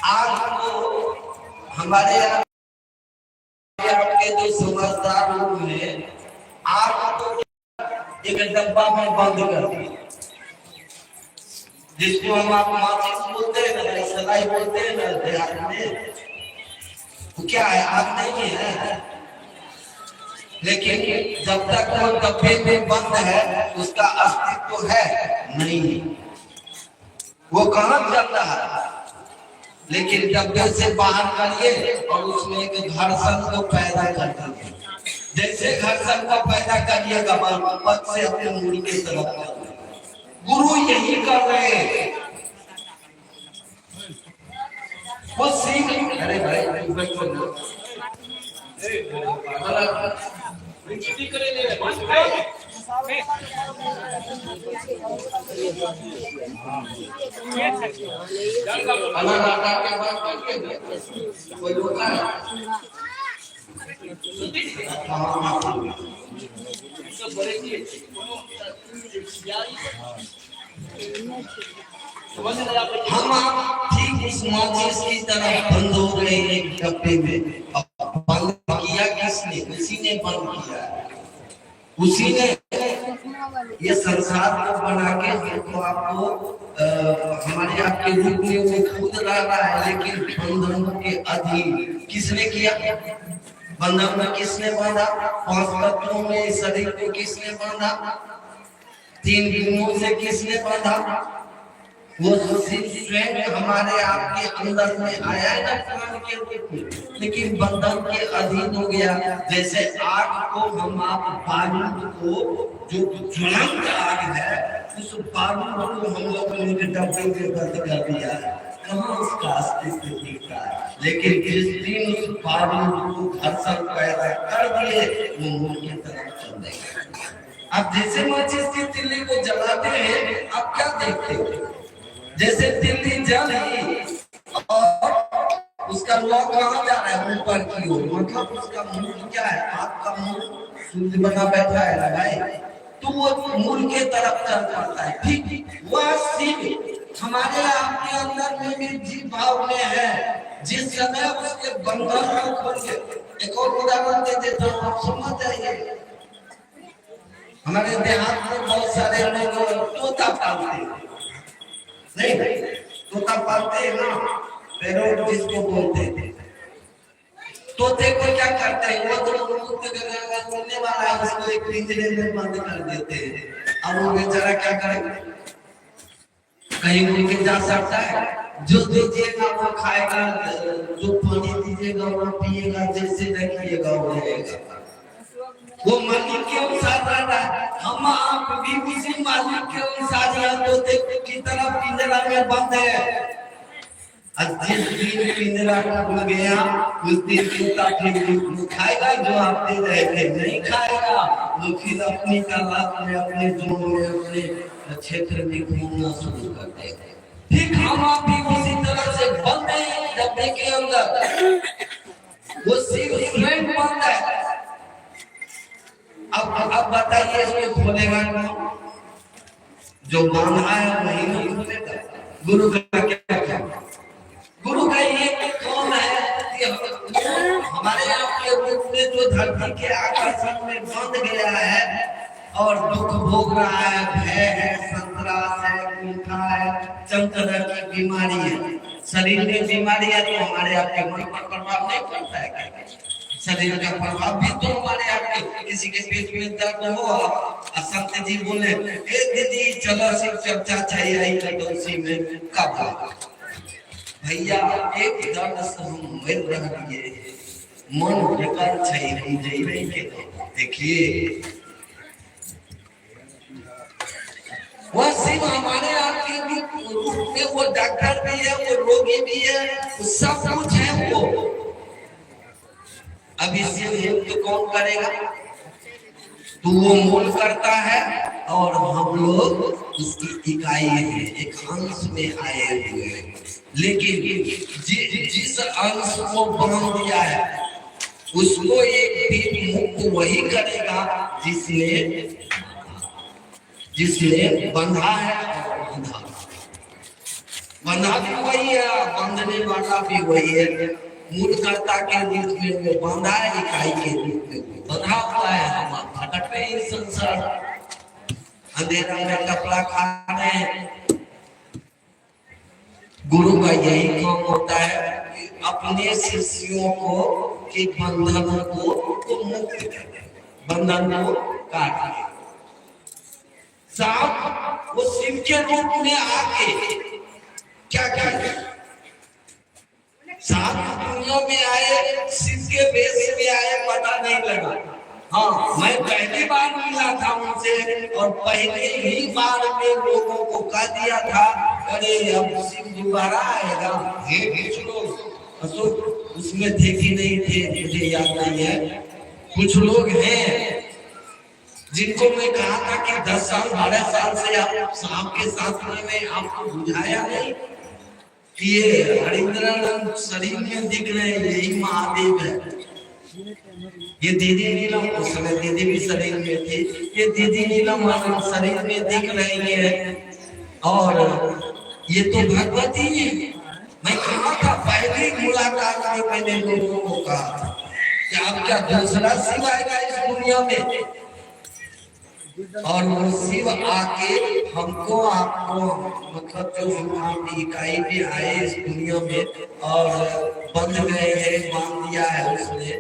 आग को हमारे यहाँ आपके जो समझदार लोग हैं आग को एक डब्बा में बंद कर दिया, जिसको हम आप माचिस बोलते हैं ना, सलाई बोलते हैं ना देहात में, तो क्या है आग नहीं है। लेकिन जब तक वो डब्बे में बंद है उसका अस्तित्व है नहीं, वो कहाँ चल रहा है। लेकिन डब्बे से बाहर करिए और उसमें एक घर्षण को पैदा कर दीजिए, जैसे घर्षण को पैदा करिएगा पद से अपने मूल की तरफ। गुरु यही कर रहे हैं, वो सीख। अरे भाई हम आप ठीक उस माचिस की तरह बंद हो गए एक डब्बे में। बंद किया किसने? उसी ने बंद किया, उसी ने ये संसार को बना के हमको आपको हमारे आपके रूप में वो खुद रहा है। लेकिन बंधन के अधीन किसने किया? बंधन में किसने बांधा? 5 तत्वों में शरीर को किसने बांधा? 3 गुणों से किसने बांधा? वो स्वयं हमारे आपके अंदर में आया है ना प्राण के रूप में, लेकिन बंधन के अधीन हो गया। जैसे आग को हम आप बारूद को, जो ज्वलंत आग है, उस बारूद को हम लोग उनके डब्बे में बंद कर दिया है, कहाँ उसका अस्तित्व दिखता है। लेकिन जिस दिन उस बारूद को घर्षण पैदा कर दिए वो मूल की तरफ चल देगा। आप जैसे माचिस की तिल्ली को जलाते हैं, आप क्या देखते हो? जैसे तिल्ली जल ही और उसका लौ कहाँ जा रहा है? ऊपर की ओर, मतलब उसका मूल क्या है? आपका मूल सूर्य बना बैठा है ना भाई, तो वो मूल के तरफ चल पड़ता है। ठीक वह शिव हमारे आपके अंदर में भी जीव भाव में है। जिस समय उसके बंधन खोल के, एक और उदाहरण दे देता हूँ, आप समझ जाइए। हमारे देहात में बहुत सारे लोग तोता पालते हैं, नहीं तोता पालते हैं ना, पैरोट जिसको बोलते हैं। तोते को क्या करते हैं? वो तो बोलने वाला है, उसको एक पिंजरे में बंद कर देते हैं। अब वो बेचारा क्या करेगा? कहीं उड़ के जा सकता है? जो दीजिएगा वो खाएगा, जो पानी दीजिएगा वो पिएगा, जैसे रखिएगा वो रहेगा। वो मालिक के अनुसार रह रहा है। हम आप भी उसी मालिक के अनुसार यहाँ तोते की तरफ पिंजरा में बंद है। जिस दिन पिंजरा खुल गया उस दिन तोता फिर खाएगा जो आप दे रहे थे, नहीं खाएगा। वो फिर अपनी तालाब में, अपने जोन में, अपने क्षेत्र में घूमना शुरू कर देगा। ठीक हम आप भी उसी तरह से बंद है डब्बे के अंदर, वो सिर्फ स्वयं बंद है। अब बताइए इसमें खोलेगा कौन? जो बांधा है वही नहीं खोलेगा। गुरु का क्या काम? गुरु का ये काम है कि हमारे आपके रूप में जो धरती के आकर्षण में बंध गया है और दुख भोग रहा है, भय है, संतरास है, कुंठा है, चमकदर की बीमारी है, शरीर में बीमारी है, तो हमारे आपके मन पर प्रभाव नहीं पड़ता है क्या? शरीर का प्रभाव भी तो हमारे आपके, किसी के पेट में दर्द हो, संत जी बोले दीदी चलो शिव चर्चा चाहिए उसी में कब भैया एक दर्द से हम मर रहिए, मन बेकार चाहिए हम जइबे के। देखिए वह शिव हमारे आपके रूप में वो डॉक्टर भी है, वो रोगी भी है, वो सब कुछ है। वो अब इसे मुक्त कौन करेगा? तो वो मूल करता है और हम लोग उसकी इकाई है, एक अंश में आए हुए हैं। लेकिन जिस अंश को बांध दिया है उसको एक भी मुक्त वही करेगा जिसने बंधा है। बंधा भी वही है, बंध बांधने वाला भी वही है, मूलकर्ता के रूप में वो बांधा है, इकाई के रूप में बंधा हुआ है। हम भटक रहे हैं संसार, अंधेरा में कपड़ा खा रहे हैं। गुरु का यही काम होता है कि अपने शिष्यों को के बंधनों को मुक्त करे, बंधन को काटे। सांप वो शिव के रूप में आके क्या करे, सांप दुनिया में आए, शिव के वेश में आए, पता नहीं लगा। हाँ, मैं पहली बार मिला था उनसे और पहले ही बार में लोगों को कह दिया था, अरे अब शिव दोबारा आएगा। ये कुछ लोग उसमें थे कि नहीं थे मुझे याद नहीं है। कुछ लोग हैं जिनको मैं कहा था कि 10 साल 12 साल से आप सांप के साथ में आपको बुझाया नहीं कि ये हरिंद्रानंद शरीर में दिख रहे हैं, यही महादेव है। ये दीदी नीलम, उस समय दीदी भी शरीर में थी, ये दीदी नीलम शरीर में दिख रही है और ये तो भगवती है। मैं कहा था पहली मुलाकात में मैंने लोगों को कहा कि अब क्या दूसरा शिव आएगा इस दुनिया में, और वो शिव आके हमको आपको मतलब जो हम इकाई भी आए इस दुनिया में और बंद गए हैं, बांध दिया है उसने,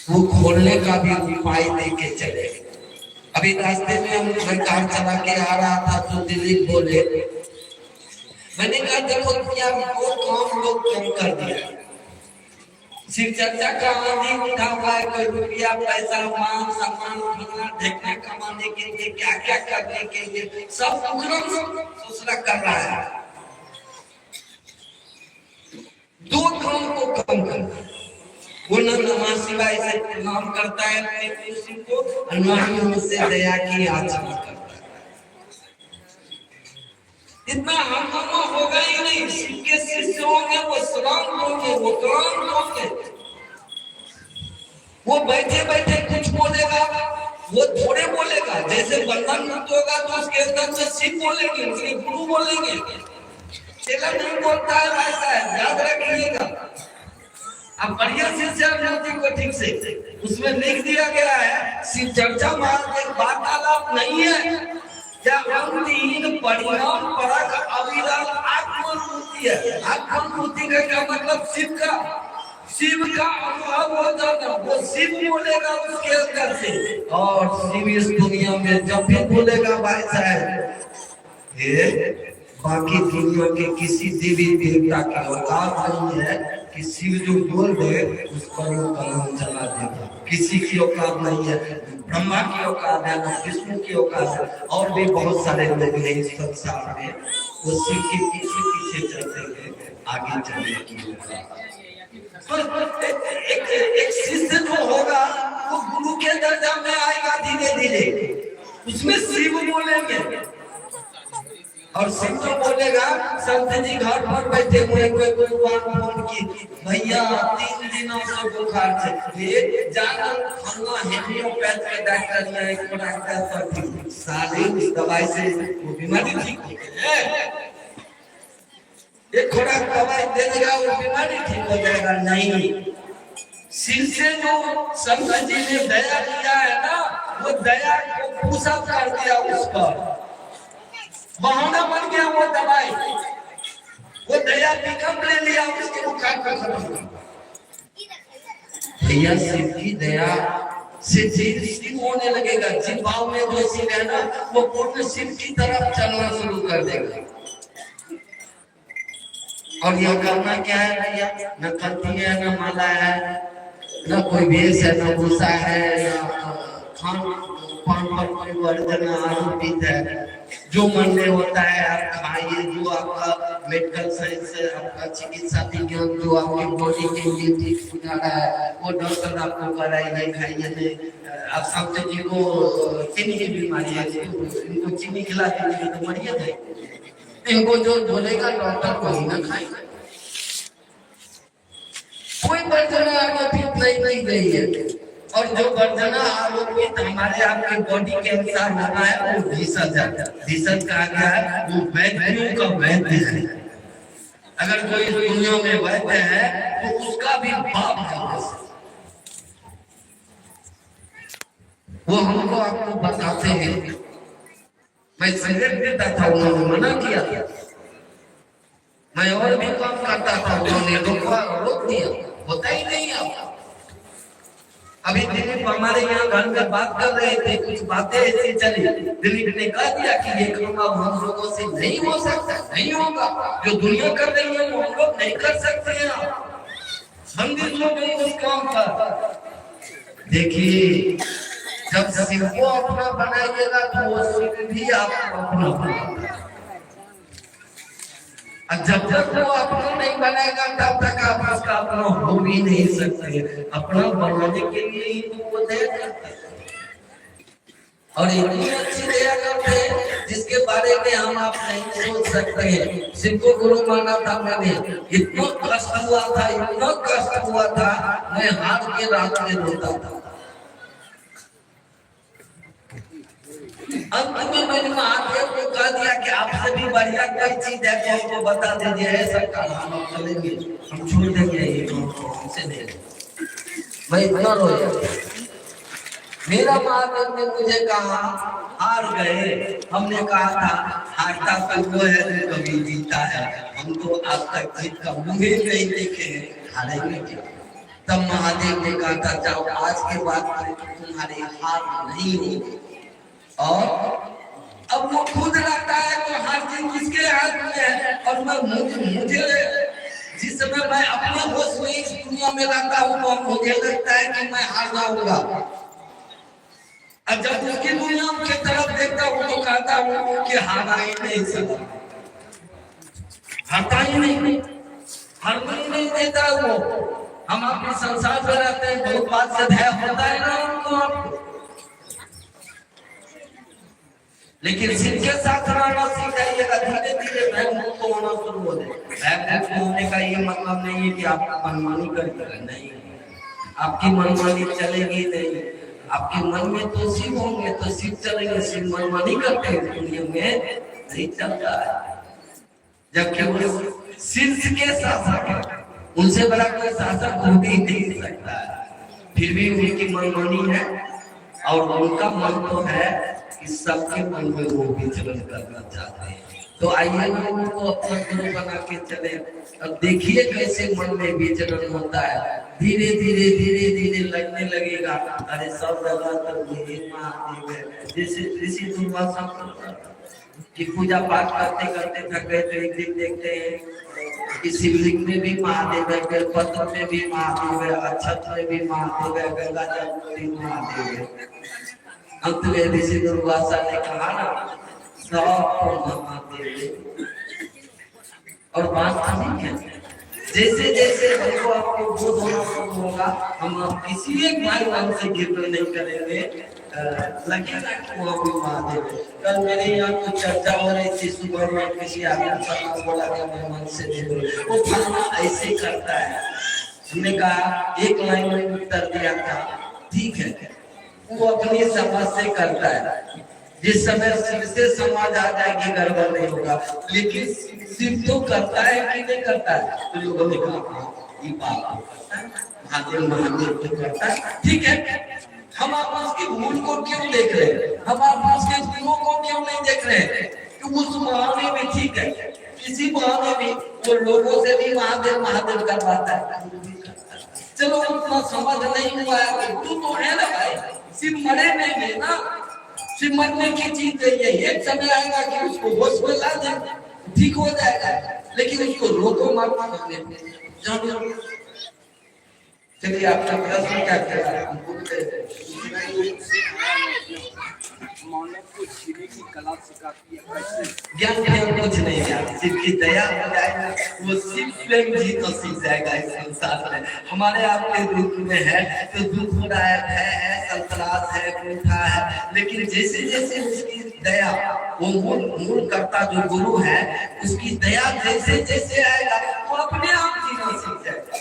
वो खोलने का भी उपाय दे के चले। अभी रास्ते में हम कार चला के आ रहा था तो दिलीप बोले, मैंने कहा देखो क्या वो काम लोग कम कर दिया, शिव चर्चा का आंधी उठा हुआ है, कोई रुपया पैसा मान सम्मान खाना देखने कमाने के लिए क्या क्या करने के लिए सब दूसरा कर रहा है। दो काम को कम करना, वो नमः शिवाय से प्रणाम करता है अपने शिव को, और उससे दया की याचना करता है। इतना हंगामा होगा ही नहीं, शिव के शिष्य होंगे, वो श्रम होंगे, वो काम होंगे। वो बैठे बैठे कुछ बोलेगा, वो थोड़े बोलेगा, जैसे बंधन मुक्त होगा तो उसके अंदर से शिव बोलेंगे, उसके गुरु बोलेंगे। चेला नहीं बोलता है, ऐसा है, याद रखिएगा। अब बढ़िया शिष्य को ठीक से उसमें लिख दिया गया है, शिव चर्चा मार्ग एक वार्तालाप नहीं है, क्या अंतहीन परिणाम परक अविरल आत्मानुभूति है। आत्मानुभूति का क्या मतलब, शिव का अनुभव हो जाना, वो शिव बोलेगा उसके अंदर से, और शिव इस दुनिया में जब भी बोलेगा भाई साहब, ये बाकी दुनिया के किसी देवी देवता की औकात नहीं है कि शिव जो बोल दे उस पर वो कलम चला देगा। किसी की औकात नहीं है, ब्रह्मा की औकात है, विष्णु की औकात है, और भी बहुत सारे लोग हैं इस संसार में, वो शिव के पीछे पीछे चलते हैं आगे चलने की औकात। तो एक शिष्य जो होगा वो गुरु के दर्जा में आएगा धीरे धीरे, उसमें शिव बोलेंगे, और शिव जो बोलेगा, संत जी घर पर बैठे हुए कोई फोन की, भैया 3 दिनों से बुखार से जाना फलना हेमियोपैथ के डॉक्टर ने एक डॉक्टर साले उस दवाई से वो बीमारी ठीक हो गई, एक खुराक दवाई दे देगा वो बीमारी ठीक हो जाएगा। नहीं, शिव से जो संत जी ने दया किया है ना, वो दया को पूसा कर दिया, उस पर बहाना बन गया वो दवाई, वो दया विकल्प ले लिया, उसके बुखार का खत्म। भैया शिव की दया से शिव होने लगेगा, जिस भाव में वो शिव है ना, वो पूर्ण शिव की तरफ चलना शुरू कर देगा। और यह करना क्या है भैया, न कंठी है, न माला है, न कोई भेष है, न भूसा है, न खान पान पर कोई वर्जन आरोपित है। जो मन में होता है आप खाइए, जो आपका मेडिकल साइंस से आपका चिकित्सा विज्ञान जो आपकी बॉडी के लिए ठीक सुझा रहा है, वो डॉक्टर आपको कराइए, खाइए नहीं। आप समझे जी को चीनी की बीमारी है, इनको चीनी खिला दीजिए तो मरिए नहीं, इनको जो बोलेगा डॉक्टर वही ना खाएगा। कोई वर्जना आरोपित नहीं गई है, और जो वर्जना आरोपित हमारे आपके बॉडी के अनुसार होना है वो भीषण है। भीषण कहा गया है वो वैद्यों का वैद्य है, अगर कोई दुनिया में वैद्य है तो उसका भी बाप है। वो हमको आपको बताते हैं। मैं सिगरेट पीता था, उन्होंने मना किया था। मैं और भी काम करता था, उन्होंने रोक दिया। होता ही नहीं आपका। अभी दिलीप हमारे यहाँ घर में बात कर रहे थे, कुछ बातें ऐसी चली, दिलीप ने कह दिया कि ये काम अब हम लोगों से नहीं हो सकता, नहीं होगा। जो दुनिया कर रही है वो हम लोग नहीं कर सकते हैं। बंदिश हो गई उस काम पर। देखिए, जब शिव को अपना बनाइएगा तो वो शिव भी आपको अपना बनाएगा। जब तक वो अपना नहीं बनाएगा तब तक आप उसका अपना हो भी नहीं सकते। अपना बनाने के लिए ही तो वो दया करता है। और इतनी अच्छी दया करते हैं जिसके बारे में हम आप नहीं सोच सकते हैं। शिव को गुरु माना था मैंने, इतना कष्ट हुआ था, इतना कष्ट हुआ था, मैं हाथ के रात में रोता था। अंत में मैंने महादेव को कह दिया कि आपसे भी बढ़िया कोई चीज है तो हमको बता दीजिए। ऐसा हम चलेंगे, हम छोड़ देंगे ये हमसे नहीं। मैं इतना रोया। मेरा महादेव ने मुझे कहा हार गए। हमने कहा था हारता तो वो है जो कभी जीता है। हम तो आज तक जीत का मुंह ही नहीं देखे, हारेंगे क्या। तब महादेव ने कहा था जाओ आज के बाद तुम्हारी हार नहीं होगी। और अब वो खुद रहता है तो हर चीज किसके हाथ में है। और मैं मुझे जिस समय मैं अपने होश में इस दुनिया में रहता हूँ तो मुझे लगता है कि मैं हार जाऊंगा। और जब उसकी दुनिया की तरफ देखता हूँ तो कहता हूँ कि हारा ही नहीं सकता, हारता ही नहीं, हारने ही नहीं देता वो। हम अपने संसार में रहते हैं, बहुत बात से भय होता है ना हमको, आपको। लेकिन शिव के साथ रहना सीख जाइएगा, धीरे धीरे भय मुक्त होना शुरू हो जाए। भय मुक्त होने का ये मतलब नहीं है कि आप मनमानी करेंगे, नहीं, आपकी मनमानी चलेगी नहीं। आपके मन में तो शिव होंगे तो शिव चलेंगे। शिव मनमानी करते हैं दुनिया में नहीं चलता है। जबकि वो शिव के शासक है, उनसे बड़ा कोई शासक हो भी नहीं सकता है। फिर भी उनकी मनमानी है और उनका मन तो है कि सबके मन में वो विचरण करना चाहते हैं। तो आइए ना उनको अपना गुरु बना के चले। अब देखिए कैसे मन में विचरण होता है। धीरे धीरे धीरे धीरे लगने लगेगा अरे सब जगह तो यही महादेव है। जैसे ऋषि दुर्वासा की पूजा पाठ करते करते थक गए तो एक दिन देखते हैं कि शिवलिंग में भी महादेव है, बेलपत्र में भी महादेव है, अक्षत में भी महादेव है, गंगा जल में भी महादेव है। अंत में ऋषि दुर्वासा ने कहा ना सब महादेव। और बात आनी क्या, जैसे जैसे हमको आपको बोध होना शुरू होगा हम आप किसी एक भाई नाम से गिरने नहीं करेंगे। लगेगा कि वो भी महादेव। कल मेरे यहाँ कुछ चर्चा हो रही थी, सुबह में किसी आदमी बोला कि मैं मन से दे दो, वो फलना ऐसे करता है। हमने कहा एक लाइन में उत्तर दिया था ठीक है, वो अपनी समझ से करता है। जिस समय शिव से समाज आ जाएगी गड़बड़ नहीं होगा। लेकिन शिव तो करता है कि नहीं करता है, तो लोगों ने कहा ये बात करता है, महादेव महादेव तो करता है। ठीक है, हम आप उसकी भूल को क्यों देख रहे हैं, हम आप उसके गुणों को क्यों नहीं देख रहे हैं कि उस बहाने में ठीक है, किसी बहाने भी वो लोगों से भी महादेव महादेव करवाता है। चलो उतना समझ नहीं हुआ है तू तो है ना भाई, शिव मरे नहीं है ना। शिव मरने की चीज है, एक समय आएगा कि उसको होश में ला दे, ठीक हो जाएगा। लेकिन उसको रोको मत जानो। चलिए आपका प्रश्न क्या कह ज्ञान ज्ञान कुछ नहीं है, शिव की दया हो जाएगा, वो शिव स्वयं जी तो सीख जाएगा इस संसार में। हमारे आपके रूप में है तो दुख हो रहा है, भय है, संतरास है, कुंठा है, लेकिन जैसे जैसे उसकी दया, वो मूल करता जो गुरु है उसकी दया जैसे जैसे आएगा वो अपने आप जीना सीख जाएगा।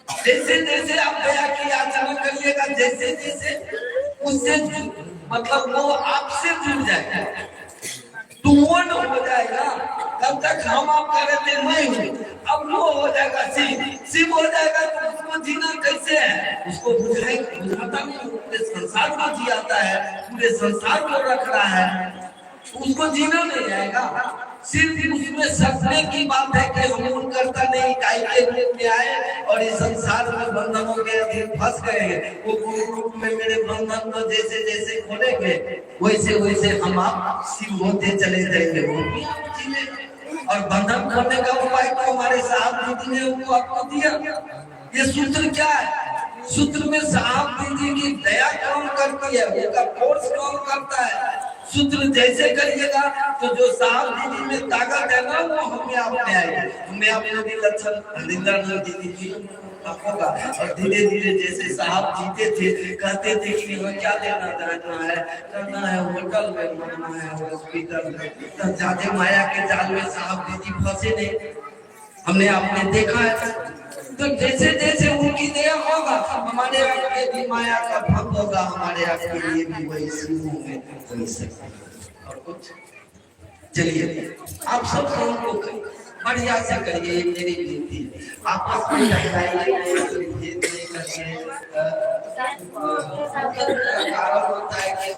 जैसे जैसे आप दया की आचरण करिएगा, जैसे जैसे उससे मतलब वो आपसे जुड़ जाएगा, तो वो न हो जाएगा। तब तक हम आपका रहते मैं हूँ, अब वो हो जाएगा शिव हो जाएगा तो उसको जीना कैसे है? उसको बुझाता नहीं, पूरे संसार को जियाता है, पूरे संसार को रख रहा है, उसको जीना नहीं आएगा। सिर्फ उसमें सपने की बात है कि हम उन करता नहीं इकाई के रूप में आए और इस संसार में बंधनों के अधीन फंस गए हैं। वो पूर्ण रूप में मेरे बंधन को जैसे जैसे खोलेंगे वैसे वैसे हम आप शिव होते चले जाएंगे, वो भी आप जीने। और बंधन खोलने का उपाय तो हमारे साहब दीदी ने उनको आपको दिया। ये सूत्र क्या है? सूत्र में साहब दीदी की दया कौन करती है, उनका फोर्स कौन करता है? सूत्र जैसे करिएगा तो जो साहब दीदी में ताकत है ना वो हमें आप में आएगी। हमें आपने भी लक्षण निंदानंद दीदी जी होगा। और धीरे धीरे जैसे साहब जीते थे, कहते थे कि हमें क्या लेना देना है, करना है होटल में, करना है हॉस्पिटल में, तो ज्यादा माया के जाल में साहब दीदी फंसे नहीं, हमने आपने देखा है। तो जैसे जैसे उनकी दया होगा हमारे आपके भी माया का भंग होगा, हमारे आपके लिए भी वही शुरू होंगे वही सब। और कुछ चलिए आप सब काम को बढ़िया से करिए, मेरी विनती आपस में होता है कि